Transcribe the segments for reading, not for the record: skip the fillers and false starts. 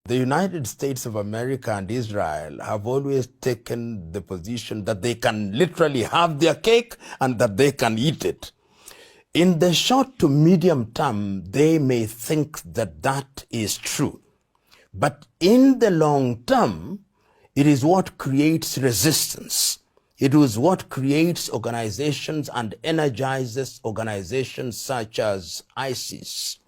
The United States of America and Israel have always taken the position that they can literally have their cake and that they can eat it. In the short to medium term, they may think that that is true. But in the long term, it is what creates resistance. It is what creates organizations and energizes organizations such as ISIS.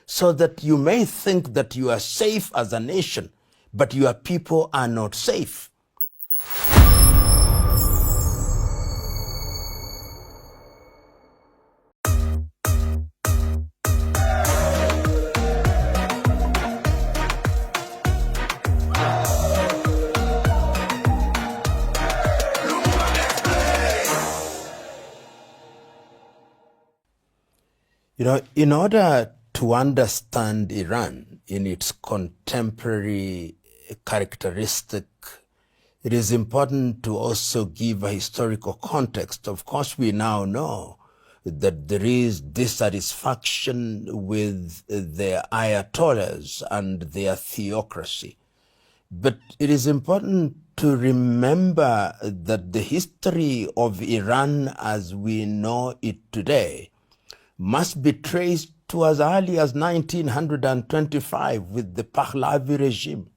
So that you may think that you are safe as a nation, but your people are not safe. You know, in order to understand Iran in its contemporary characteristic, it is important to also give a historical context. Of course, we now know that there is dissatisfaction with the Ayatollahs and their theocracy. But it is important to remember that the history of Iran as we know it today must be traced to as early as 1925 with the Pahlavi regime.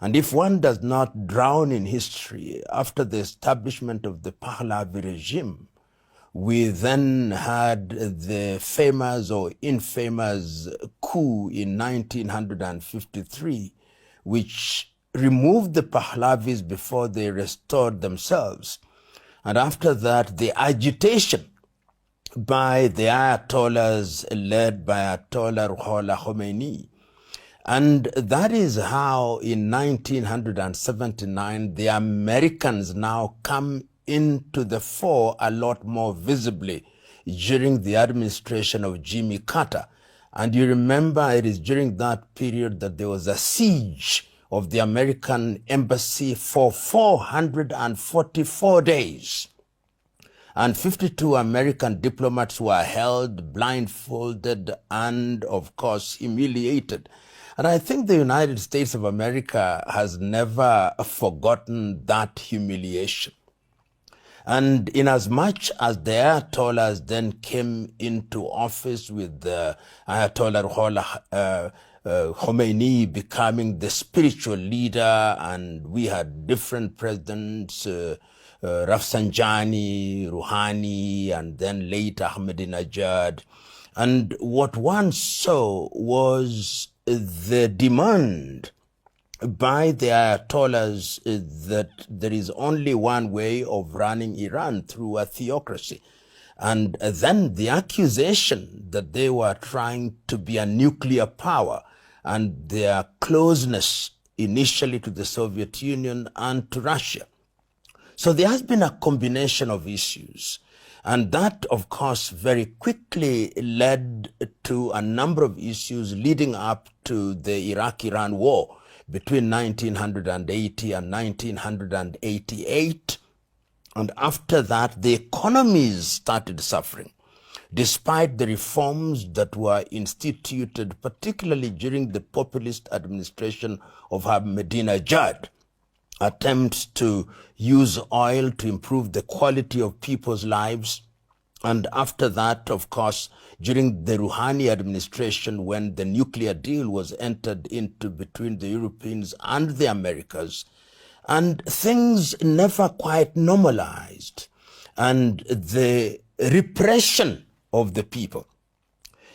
And if one does not drown in history, after the establishment of the Pahlavi regime, we then had the famous or infamous coup in 1953, which removed the Pahlavis before they restored themselves. And after that, the agitation by the Ayatollahs led by Ayatollah Ruhollah Khomeini. And that is how in 1979 the Americans now come into the fore a lot more visibly during the administration of Jimmy Carter. And you remember it is during that period that there was a siege of the American embassy for 444 days. And 52 American diplomats were held blindfolded and, of course, humiliated. And I think the United States of America has never forgotten that humiliation. And inasmuch as the Ayatollahs then came into office with the Ayatollah Ruhollah Khomeini becoming the spiritual leader, and we had different presidents, Rafsanjani, Rouhani, and then late Ahmadinejad. And what one saw was the demand by the Ayatollahs that there is only one way of running Iran, through a theocracy. And then the accusation that they were trying to be a nuclear power, and their closeness initially to the Soviet Union and to Russia. So there has been a combination of issues. And that, of course, very quickly led to a number of issues leading up to the Iraq-Iran war between 1980 and 1988. And after that, the economies started suffering, despite the reforms that were instituted, particularly during the populist administration of Ahmadinejad. Attempts to use oil to improve the quality of people's lives. And after that, of course, during the Rouhani administration, when the nuclear deal was entered into between the Europeans and the Americas, and things never quite normalized. And the repression of the people.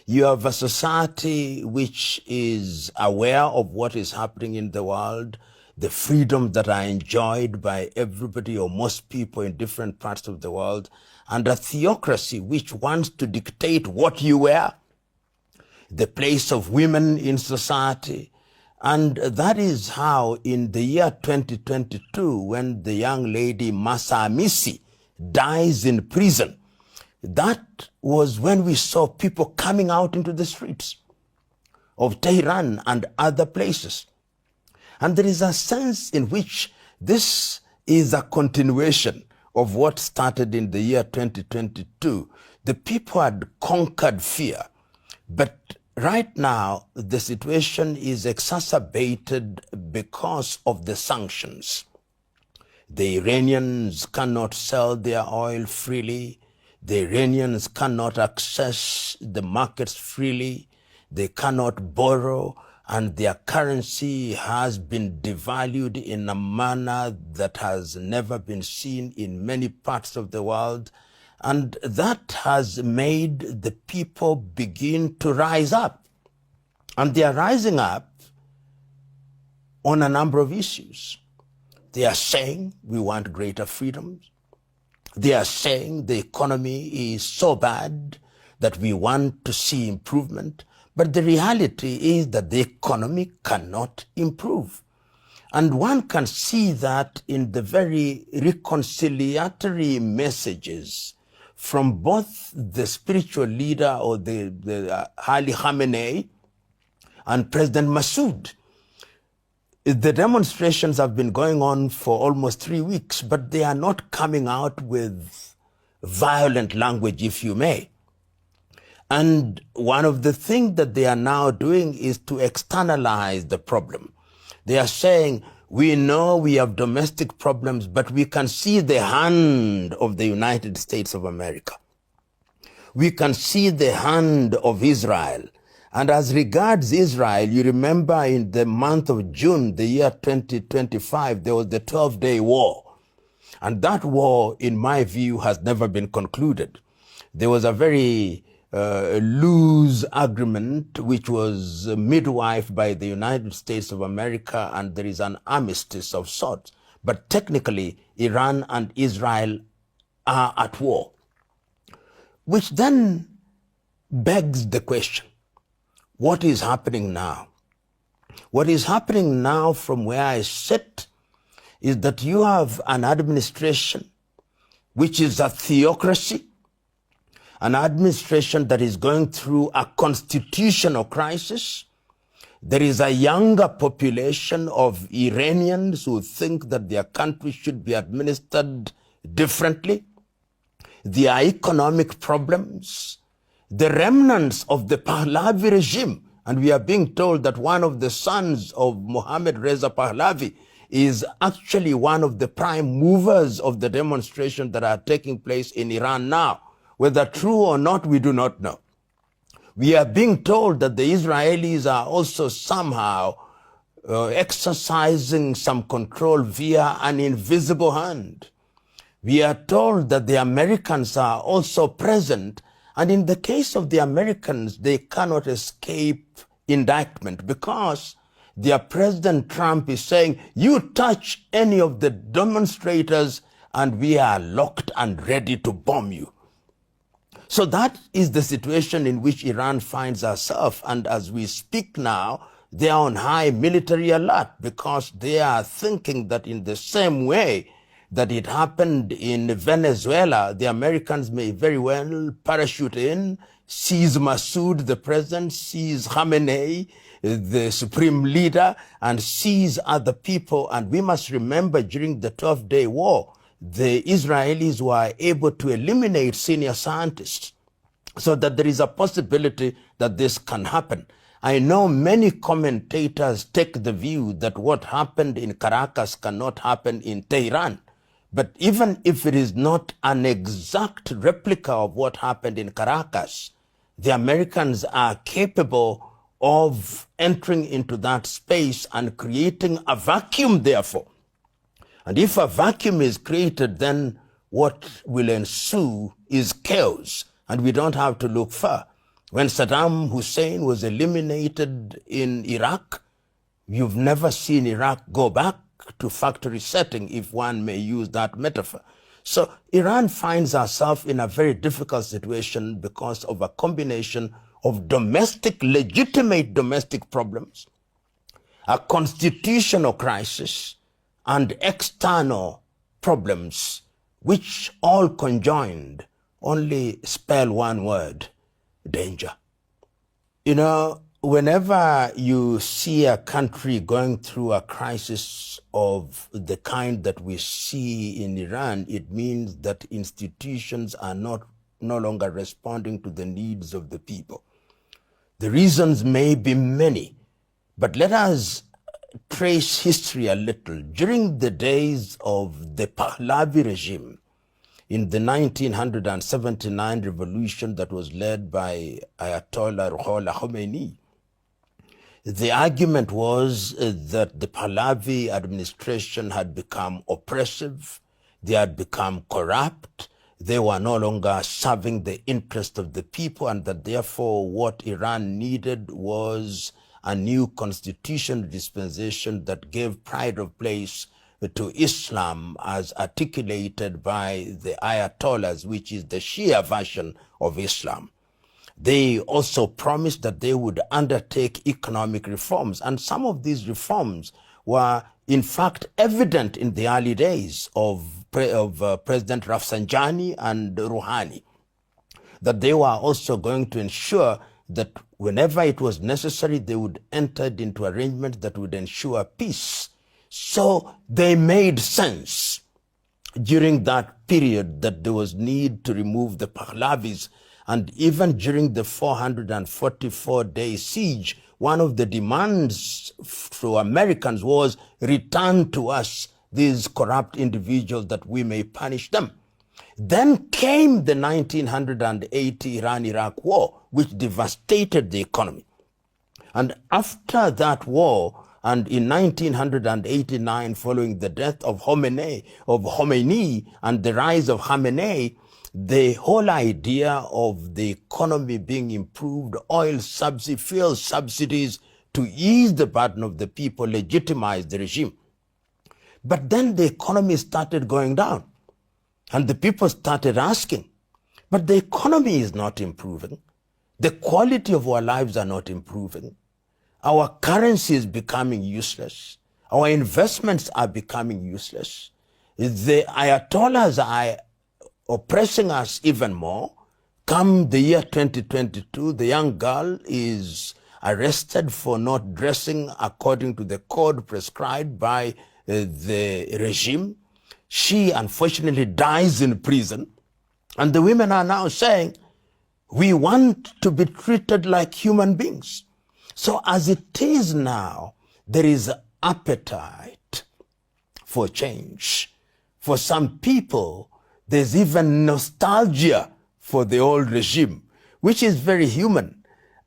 You have a society which is aware of what is happening in the world, the freedoms that are enjoyed by everybody or most people in different parts of the world, and a theocracy which wants to dictate what you wear, the place of women in society. And that is how in the year 2022, when the young lady Mahsa Amini dies in prison, that was when we saw people coming out into the streets of Tehran and other places. And there is a sense in which this is a continuation of what started in the year 2022. The people had conquered fear, but Right now, the situation is exacerbated because of the sanctions. The Iranians cannot sell their oil freely. The Iranians cannot access the markets freely. They cannot borrow, and their currency has been devalued in a manner that has never been seen in many parts of the world. And that has made the people begin to rise up. And they are rising up on a number of issues. They are saying we want greater freedoms. They are saying the economy is so bad that we want to see improvement. But the reality is that the economy cannot improve. And one can see that in the very reconciliatory messages from both the spiritual leader or the Ali Khamenei and President Massoud. The demonstrations have been going on for almost 3 weeks, but they are not coming out with violent language, if you may. And one of the things that they are now doing is to externalize the problem. They are saying, we know we have domestic problems, but we can see the hand of the United States of America. We can see the hand of Israel. And as regards Israel, you remember in the month of June, the year 2025, there was the 12-day war. And that war, in my view, has never been concluded. There was a very loose agreement which was midwifed by the United States of America, and there is an armistice of sorts. But technically, Iran and Israel are at war, which then begs the question, what is happening now? What is happening now from where I sit is that you have an administration which is a theocracy, an administration that is going through a constitutional crisis. There is a younger population of Iranians who think that their country should be administered differently. There are economic problems, the remnants of the Pahlavi regime. And we are being told that one of the sons of Mohammad Reza Pahlavi is actually one of the prime movers of the demonstrations that are taking place in Iran now. Whether true or not, we do not know. We are being told that the Israelis are also somehow exercising some control via an invisible hand. We are told that the Americans are also present, and in the case of the Americans, they cannot escape indictment because their President Trump is saying, you touch any of the demonstrators and we are locked and ready to bomb you. So that is the situation in which Iran finds herself. And as we speak now, they are on high military alert because they are thinking that in the same way that it happened in Venezuela, the Americans may very well parachute in, seize Massoud, the president, seize Khamenei, the supreme leader, and seize other people. And we must remember during the 12-day war, the Israelis were able to eliminate senior scientists, so that there is a possibility that this can happen. I know many commentators take the view that what happened in Caracas cannot happen in Tehran. But even if it is not an exact replica of what happened in Caracas, the Americans are capable of entering into that space and creating a vacuum, therefore. And if a vacuum is created, then what will ensue is chaos. And we don't have to look far. When Saddam Hussein was eliminated in Iraq, you've never seen Iraq go back to factory setting, if one may use that metaphor. So Iran finds herself in a very difficult situation because of a combination of legitimate domestic problems, a constitutional crisis, and external problems, which all conjoined only spell one word: danger. You know, whenever you see a country going through a crisis of the kind that we see in Iran, it means that institutions are no longer responding to the needs of the people. The reasons may be many, but let us trace history a little. During the days of the Pahlavi regime, in the 1979 revolution that was led by Ayatollah Ruhollah Khomeini, the argument was that the Pahlavi administration had become oppressive, they had become corrupt, they were no longer serving the interest of the people, and that therefore what Iran needed was a new constitutional dispensation that gave pride of place to Islam as articulated by the Ayatollahs, which is the Shia version of Islam. They also promised that they would undertake economic reforms, and some of these reforms were in fact evident in the early days of President Rafsanjani and Rouhani, that they were also going to ensure that whenever it was necessary, they would enter into arrangements that would ensure peace. So they made sense during that period that there was need to remove the Pahlavis. And even during the 444-day siege, one of the demands for Americans was, return to us these corrupt individuals that we may punish them. Then came the 1980 Iran-Iraq war, which devastated the economy. And after that war, and in 1989, following the death of Khomeini and the rise of Khamenei, the whole idea of the economy being improved, oil subsidy, fuel subsidies to ease the burden of the people, legitimized the regime. But then the economy started going down, and the people started asking, but the economy is not improving. The quality of our lives are not improving. Our currency is becoming useless. Our investments are becoming useless. The Ayatollahs are oppressing us even more. Come the year 2022, the young girl is arrested for not dressing according to the code prescribed by the regime. She unfortunately dies in prison. And the women are now saying, we want to be treated like human beings. So as it is now, there is appetite for change. For some people, there's even nostalgia for the old regime, which is very human.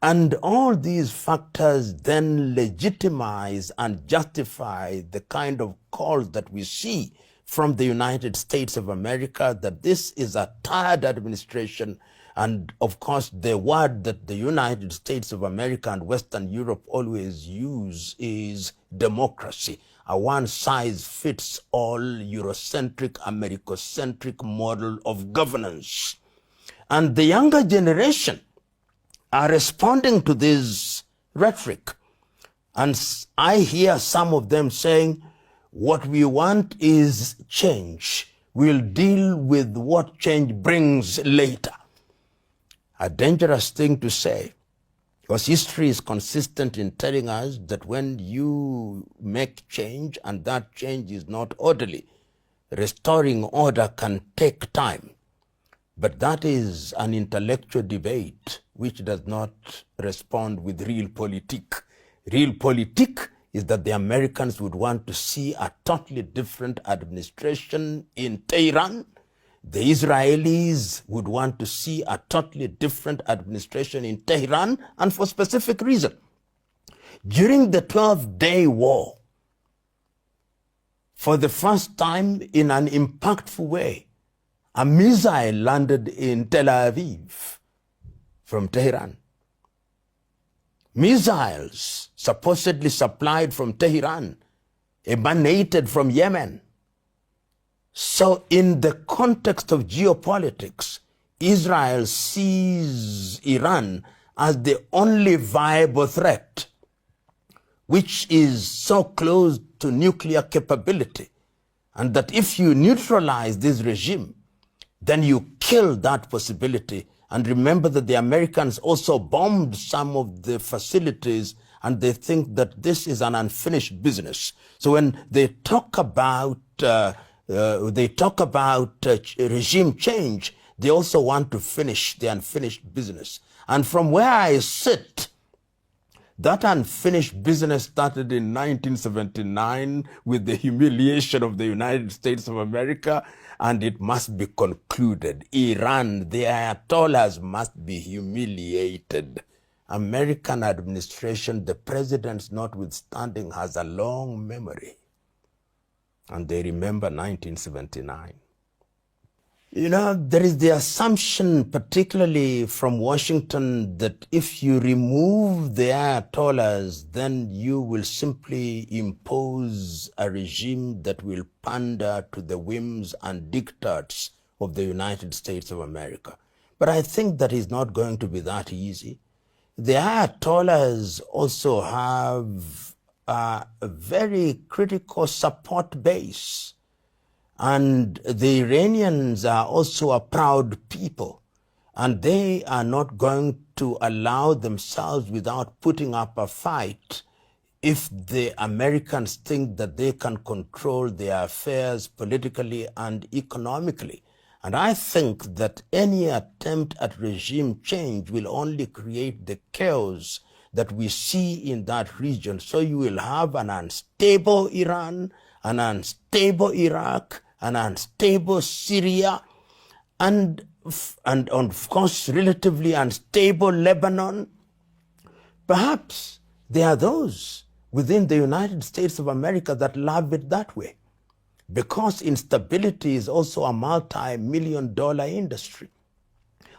And all these factors then legitimize and justify the kind of calls that we see from the United States of America that this is a tired administration. And of course, the word that the United States of America and Western Europe always use is democracy, a one-size-fits-all Eurocentric, Americocentric model of governance. And the younger generation are responding to this rhetoric. And I hear some of them saying, what we want is change. We'll deal with what change brings later. A dangerous thing to say, because history is consistent in telling us that when you make change and that change is not orderly, restoring order can take time. But that is an intellectual debate which does not respond with real politique. Real politique is that the Americans would want to see a totally different administration in Tehran. The Israelis would want to see a totally different administration in Tehran, and for specific reason. During the 12-day war, for the first time in an impactful way, a missile landed in Tel Aviv from Tehran. Missiles supposedly supplied from Tehran emanated from Yemen. So in the context of geopolitics, Israel sees Iran as the only viable threat, which is so close to nuclear capability, and that if you neutralize this regime, then you kill that possibility. And remember that the Americans also bombed some of the facilities, and they think that this is an unfinished business. So when they talk about regime change, they also want to finish the unfinished business. And from where I sit, That unfinished business started in 1979 with the humiliation of the United States of America, and it must be concluded. Iran, the Ayatollahs must be humiliated. American administration, the presidents notwithstanding, has a long memory. And they remember 1979. You know, there is the assumption, particularly from Washington, that if you remove the Ayatollahs, then you will simply impose a regime that will pander to the whims and diktats of the United States of America. But I think that is not going to be that easy. The Ayatollahs also have a very critical support base. And the Iranians are also a proud people, and they are not going to allow themselves without putting up a fight if the Americans think that they can control their affairs politically and economically. And I think that any attempt at regime change will only create the chaos that we see in that region. So you will have an unstable Iran, an unstable Iraq, an unstable Syria, and of course, relatively unstable Lebanon. Perhaps there are those within the United States of America that love it that way, because instability is also a multi-million-dollar industry.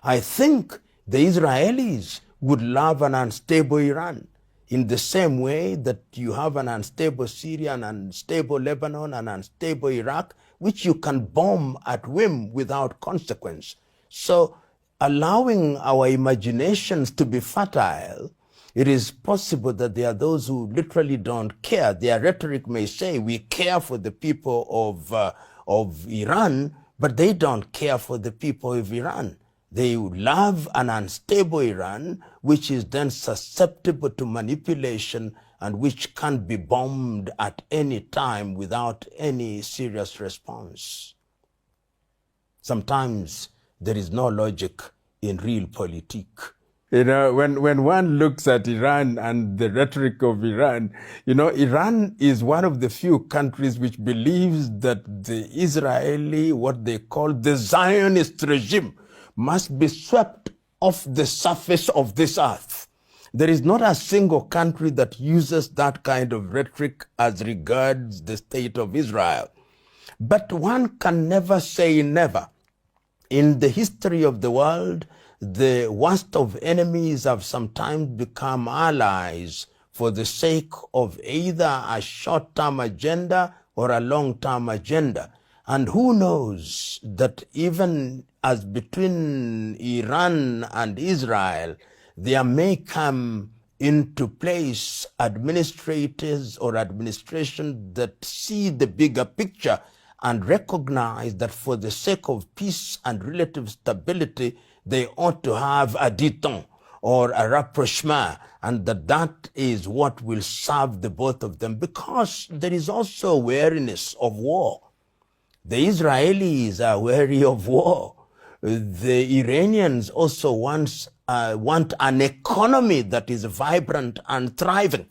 I think the Israelis would love an unstable Iran in the same way that you have an unstable Syria, an unstable Lebanon, an unstable Iraq, which you can bomb at whim without consequence. So allowing our imaginations to be fertile, it is possible that there are those who literally don't care. Their rhetoric may say, we care for the people of Iran, but they don't care for the people of Iran. They love an unstable Iran, which is then susceptible to manipulation and which can be bombed at any time without any serious response. Sometimes there is no logic in realpolitik. You know, when one looks at Iran and the rhetoric of Iran, you know, Iran is one of the few countries which believes that the Israeli, what they call the Zionist regime, must be swept off the surface of this earth. There is not a single country that uses that kind of rhetoric as regards the state of Israel. But one can never say never. In the history of the world, the worst of enemies have sometimes become allies for the sake of either a short-term agenda or a long-term agenda. And who knows that even as between Iran and Israel, there may come into place administrators or administration that see the bigger picture and recognize that for the sake of peace and relative stability, they ought to have a détente or a rapprochement, and that is what will serve the both of them, because there is also wariness of war. The Israelis are wary of war. The Iranians also want an economy that is vibrant and thriving.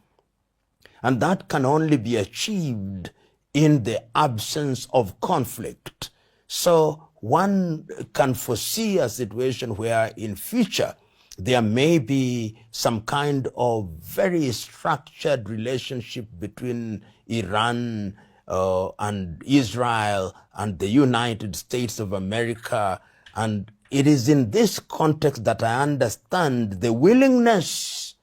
And that can only be achieved in the absence of conflict. So one can foresee a situation where in future there may be some kind of very structured relationship between Iran and Israel and the United States of America. And it is in this context that I understand the willingness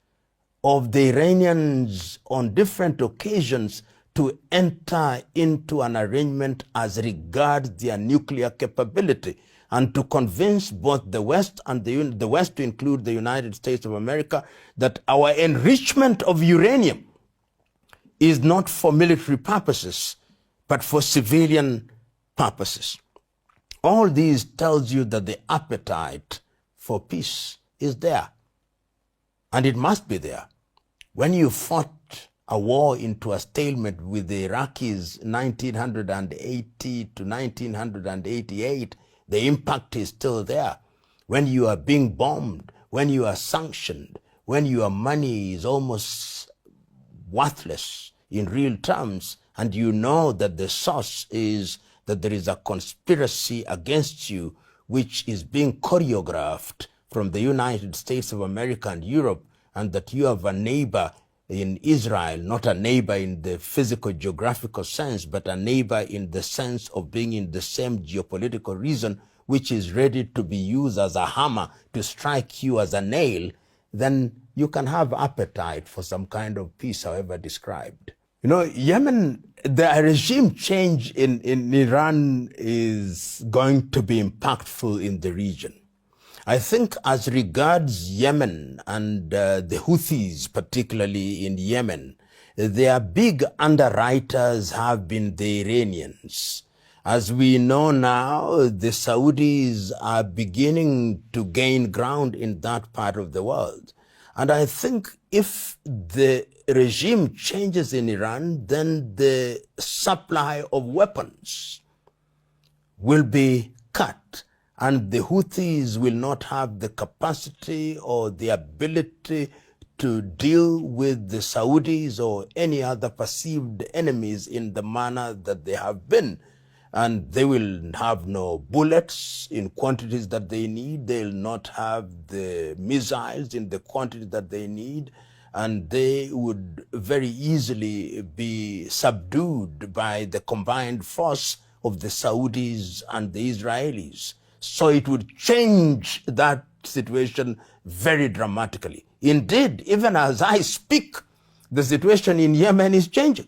of the Iranians on different occasions to enter into an arrangement as regards their nuclear capability, and to convince both the West and the West, to include the United States of America, that our enrichment of uranium is not for military purposes, but for civilian purposes. All these tells you that the appetite for peace is there, and it must be there. When you fought a war into a stalemate with the Iraqis 1980 to 1988, the impact is still there. When you are being bombed, when you are sanctioned, when your money is almost worthless in real terms, and you know that the source is that there is a conspiracy against you which is being choreographed from the United States of America and Europe, and that you have a neighbor in Israel, not a neighbor in the physical geographical sense, but a neighbor in the sense of being in the same geopolitical region, which is ready to be used as a hammer to strike you as a nail, then you can have appetite for some kind of peace, however described. You know, Yemen, the regime change in Iran is going to be impactful in the region. I think as regards Yemen and the Houthis, particularly in Yemen, their big underwriters have been the Iranians. As we know now, the Saudis are beginning to gain ground in that part of the world. And I think if the regime changes in Iran, then the supply of weapons will be cut, and the Houthis will not have the capacity or the ability to deal with the Saudis or any other perceived enemies in the manner that they have been. And they will have no bullets in quantities that they need. They'll not have the missiles in the quantity that they need. And they would very easily be subdued by the combined force of the Saudis and the Israelis. So it would change that situation very dramatically. Indeed, even as I speak, the situation in Yemen is changing.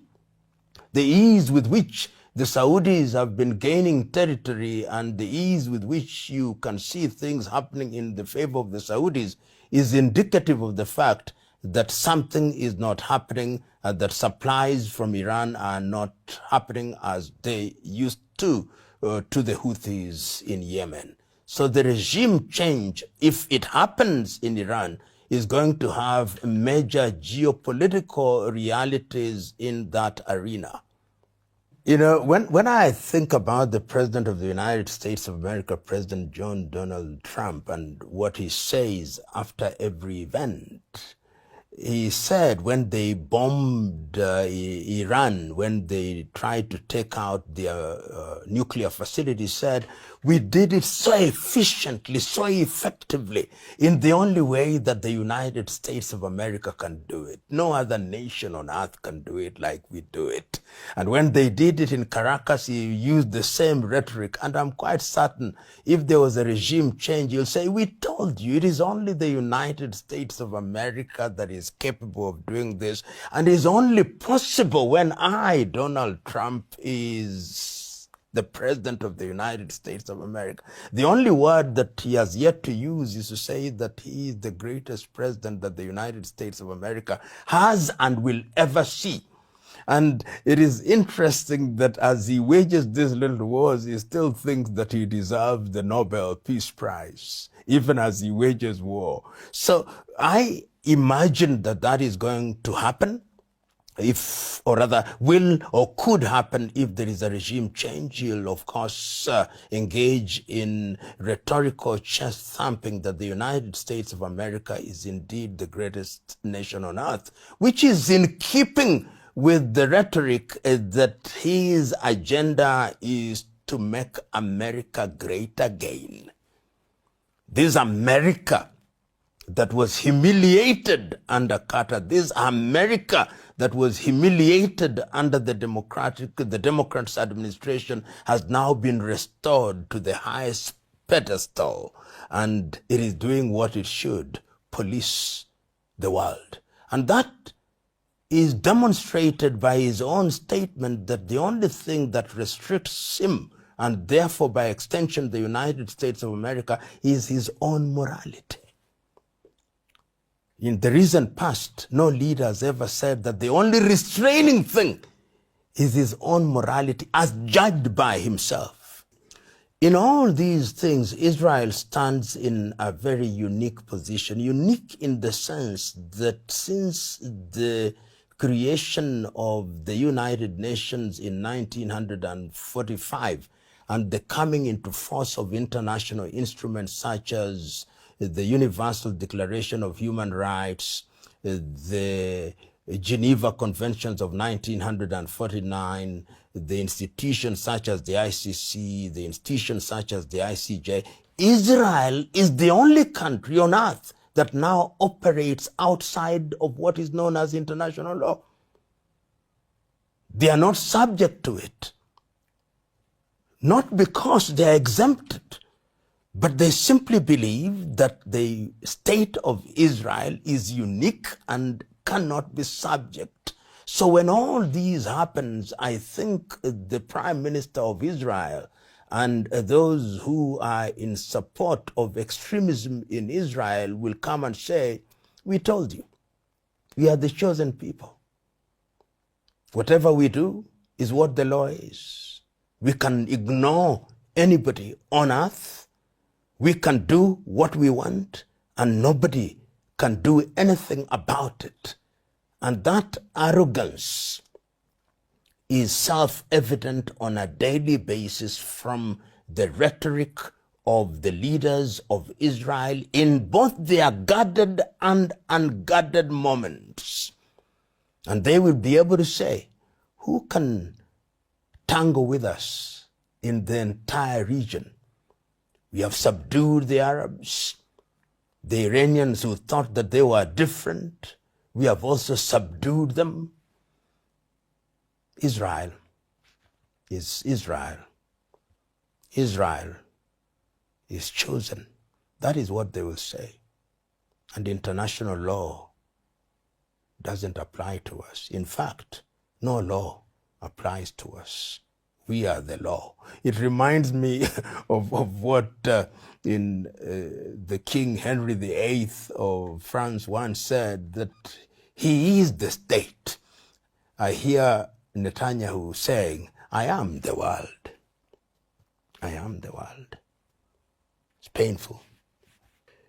The ease with which the Saudis have been gaining territory and the ease with which you can see things happening in the favor of the Saudis is indicative of the fact that something is not happening, that supplies from Iran are not happening as they used to the Houthis in Yemen. So the regime change, if it happens in Iran, is going to have major geopolitical realities in that arena. You know, when I think about the President of the United States of America, President John Donald Trump, and what he says after every event, he said when they bombed Iran, when they tried to take out their nuclear facility, said, we did it so efficiently, so effectively, in the only way that the United States of America can do it. No other nation on earth can do it like we do it. And when they did it in Caracas, he used the same rhetoric. And I'm quite certain if there was a regime change, he'll say, we told you, it is only the United States of America that is capable of doing this. And it's only possible when I, Donald Trump, is the President of the United States of America. The only word that he has yet to use is to say that he is the greatest president that the United States of America has and will ever see. And it is interesting that as he wages these little wars, he still thinks that he deserves the Nobel Peace Prize, even as he wages war. So I imagine that that is going to happen, if, or rather, will or could happen if there is a regime change. He'll, of course, engage in rhetorical chest thumping that the United States of America is indeed the greatest nation on earth, which is in keeping with the rhetoric that his agenda is to make America great again. This America that was humiliated under Carter, this America that was humiliated under the Democrats' administration has now been restored to the highest pedestal, and it is doing what it should, police the world. And that is demonstrated by his own statement that the only thing that restricts him, and therefore by extension the United States of America, is his own morality. In the recent past, no leader has ever said that the only restraining thing is his own morality as judged by himself. In all these things, Israel stands in a very unique position, unique in the sense that since the creation of the United Nations in 1945 and the coming into force of international instruments such as the Universal Declaration of Human Rights, the Geneva Conventions of 1949, the institutions such as the ICC, the institutions such as the ICJ. Israel is the only country on earth that now operates outside of what is known as international law. They are not subject to it. Not because they are exempted, but they simply believe that the state of Israel is unique and cannot be subject. So when all these happens, I think the Prime Minister of Israel and those who are in support of extremism in Israel will come and say, we told you, we are the chosen people. Whatever we do is what the law is. We can ignore anybody on earth. We can do what we want, and nobody can do anything about it. And that arrogance is self-evident on a daily basis from the rhetoric of the leaders of Israel in both their guarded and unguarded moments. And they will be able to say, who can tangle with us in the entire region? We have subdued the Arabs, the Iranians who thought that they were different. We have also subdued them. Israel is Israel. Israel is chosen. That is what they will say. And international law doesn't apply to us. In fact, no law applies to us. We are the law. It reminds me of what in the King Henry VIII of France once said, that he is the state. I hear Netanyahu saying, I am the world. I am the world. It's painful.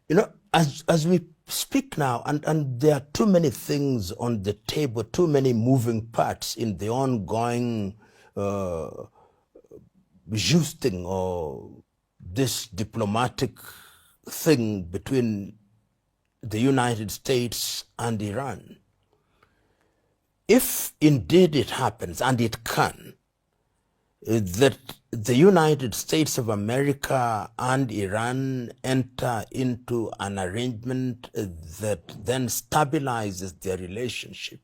You know, as we speak now, and there are too many things on the table, too many moving parts in the ongoing justing or this diplomatic thing between the United States and Iran. If indeed it happens, and it can, that the United States of America and Iran enter into an arrangement that then stabilizes their relationship,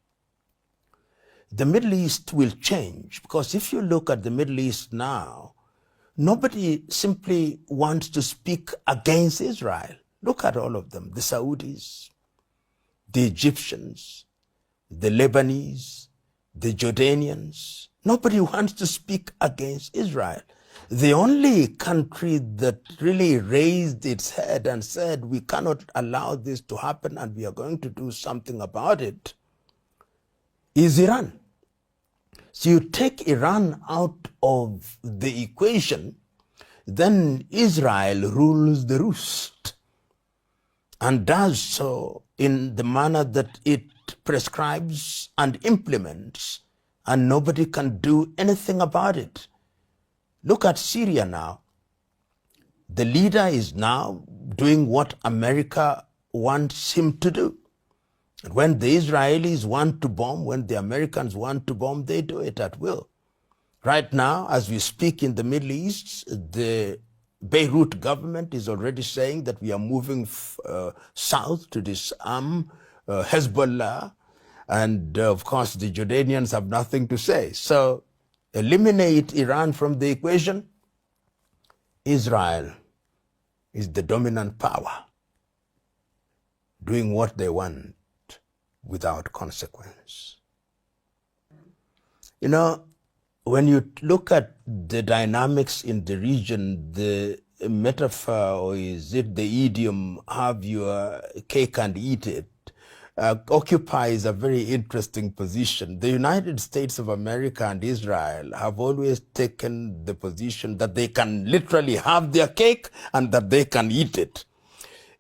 the Middle East will change. Because if you look at the Middle East now, nobody simply wants to speak against Israel. Look at all of them, the Saudis, the Egyptians, the Lebanese, the Jordanians. Nobody wants to speak against Israel. The only country that really raised its head and said, we cannot allow this to happen and we are going to do something about it, is Iran. So you take Iran out of the equation, then Israel rules the roost and does so in the manner that it prescribes and implements, and nobody can do anything about it. Look at Syria now. The leader is now doing what America wants him to do. And when the Israelis want to bomb, when the Americans want to bomb, they do it at will. Right now, as we speak in the Middle East, the Beirut government is already saying that we are moving south to disarm Hezbollah. And of course, the Jordanians have nothing to say. So eliminate Iran from the equation. Israel is the dominant power, doing what they want without consequence. You know, when you look at the dynamics in the region, the metaphor, or is it the idiom, have your cake and eat it, occupies a very interesting position. The United States of America and Israel have always taken the position that they can literally have their cake and that they can eat it.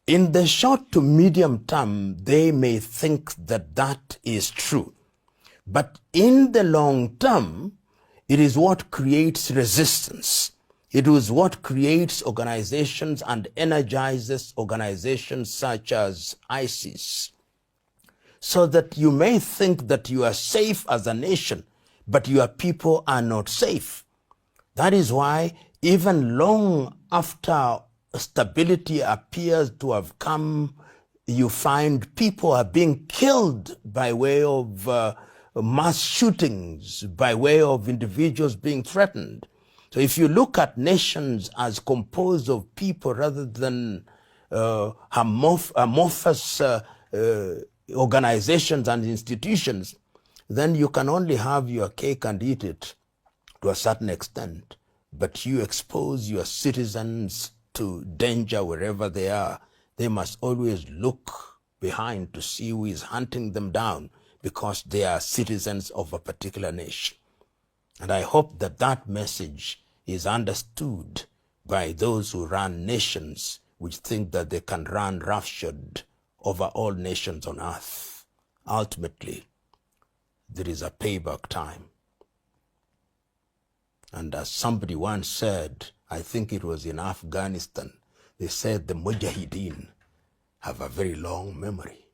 In the short to medium term, they may think that that is true. But in the long term, it is what creates resistance. It was what creates organizations and energizes organizations such as ISIS, so that you may think that you are safe as a nation, but your people are not safe. That is why even long after stability appears to have come, you find people are being killed by way of mass shootings, by way of individuals being threatened. So if you look at nations as composed of people rather than amorphous organizations and institutions, then you can only have your cake and eat it to a certain extent. But you expose your citizens to danger wherever they are. They must always look behind to see who is hunting them down, because they are citizens of a particular nation. And I hope that that message is understood by those who run nations which think that they can run roughshod over all nations on earth. Ultimately, there is a payback time. And as somebody once said, I think it was in Afghanistan, they said the Mujahideen have a very long memory.